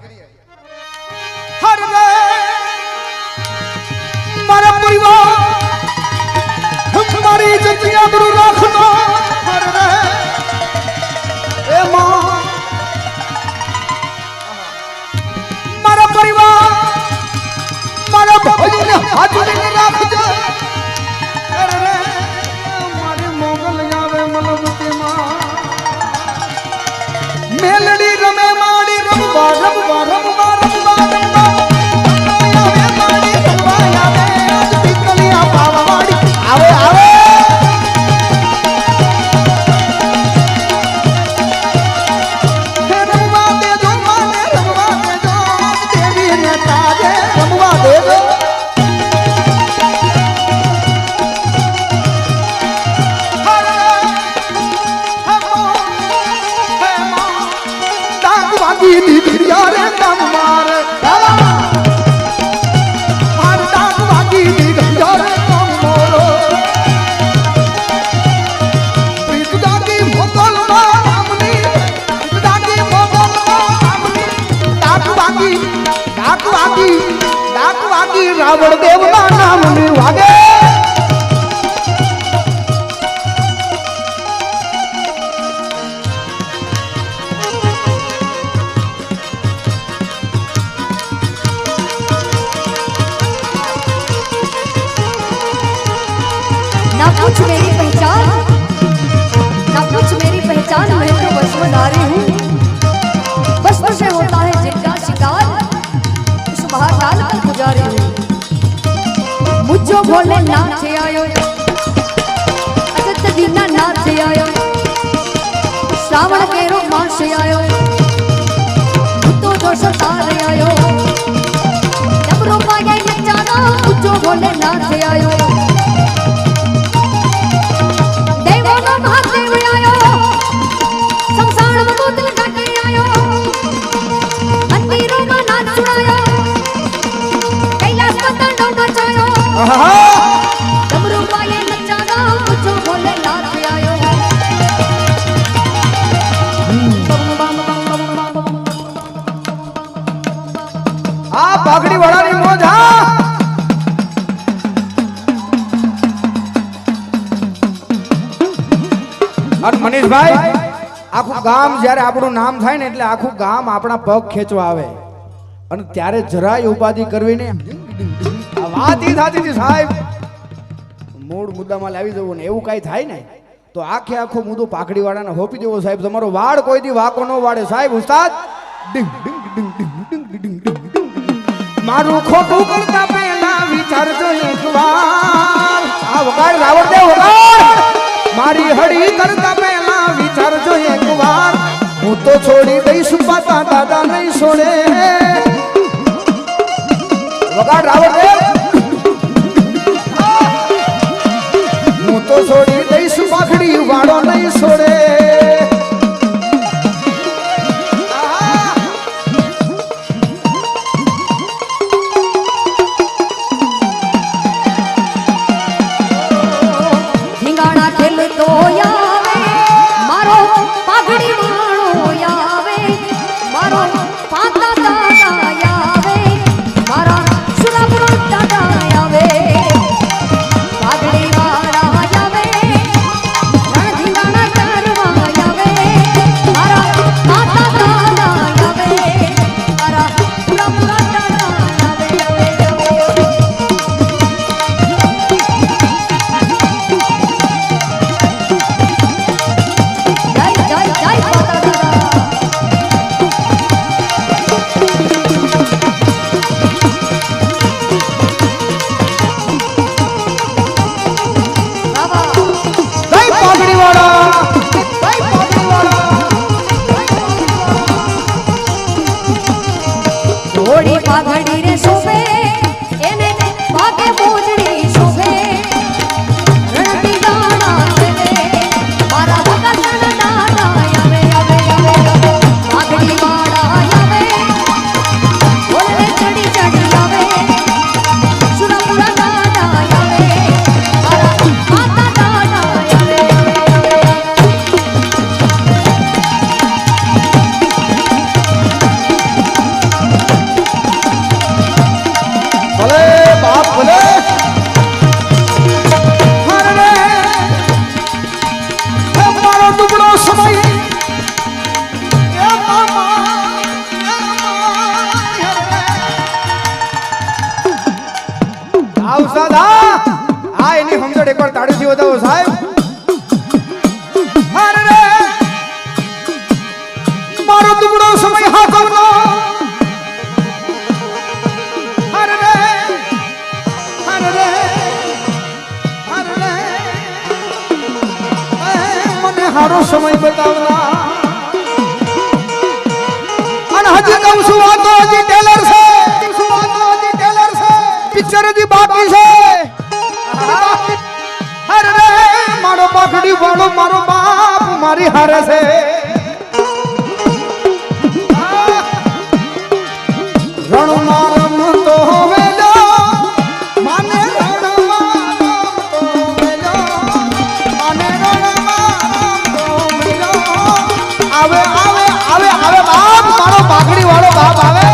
हर रे मारा परिवार हमारी जतिया गुरु रखना हर रे ए मां मारा परिवार मारा भाई ने हाजरी में रख दे हर रे मारे मोगल जावे मलबती मां मेलडी रमे माड़ी रमवा रमवा रमवा रमवा रमवा आवे माड़ी रमवा आवे आज पिकलिया पावा माड़ी आवे आवे रमवा दे दो माने रमवा दे दो देवी ने ताजे रमवा दे दो दीदी दिया रे दम मार मार डाक बाकी दिया रे दम मोरो प्रीत दादी मोगल नामनी प्रीत दादी मोगल नामनी डाक बाकी रावण देव ना नामनी वागे कुछ मेरी पहचान ना कुछ मेरी पहचान मैं तो वशवनारी हूँ वस्त्र से होता है जिनका शिकार उस महाकाल का पुजारी हूँ मुझो भोले नाथ आयो अजत दीना नाथ आयो श्रावण केरो मास आयो तो जो सतार आयो जब रूपा गई नचाना मुझो भोले नाथ आयो पागड़ी वाला मोज मनीष भाई आखू गाम जયારે આપણું નામ થાય ને એટલે આખું ગામ આપણા પગ ખેંચવા આવે અને ત્યારે જરાય ઉપાધિ કરવી ને આ વાત ઈ થાતી હતી સાહેબ મૂળ મુદ્દામાં લાવી જવું ને એવું કાઈ થાય ને તો આખે આખો મુદ્દો પાકડી વાળાને હોપી દેવો સાહેબ તમારો વાળ કોઈ દી વાકો નો વાળે સાહેબ ઉસ્તાદ ડિંગ ડિંગ ડિંગ ડિંગ ડિંગ ડિંગ ડિંગ મારું ખોટું કરતા પહેલા વિચારજો એકવાર આ વગાડ રાવણદેવ વગાડ મારી હડી કરતા પહેલા વિચારજો એકવાર હું તો છોડી દઈશ પાતા દાદા નહીં છોડે વગાડ રાવણદેવ હું તો છોડી દઈશ પાઘડી વાળો નહીં છોડે દાદા આ એની સમજણ એકવાર તાળીથી વધાવો સાહેબ અરે રે મારો દુબળો સમય હાકવનો અરે રે અરે રે અરે રે મને હારો સમય બતાવના અને હજી કહું છું વાતો હજી ટેલર છે પિક્ચર હજી બાકી છે અરે રે મારો પાઘડી વાળો મારો બાપ મારી હારે છે રણમાં રમતો વેલો માને રણમાં રમતો વેલો માને રણમાં રમતો વેલો આવે આવે આવે આવે બાપ મારો પાઘડી વાળો બાપ આવે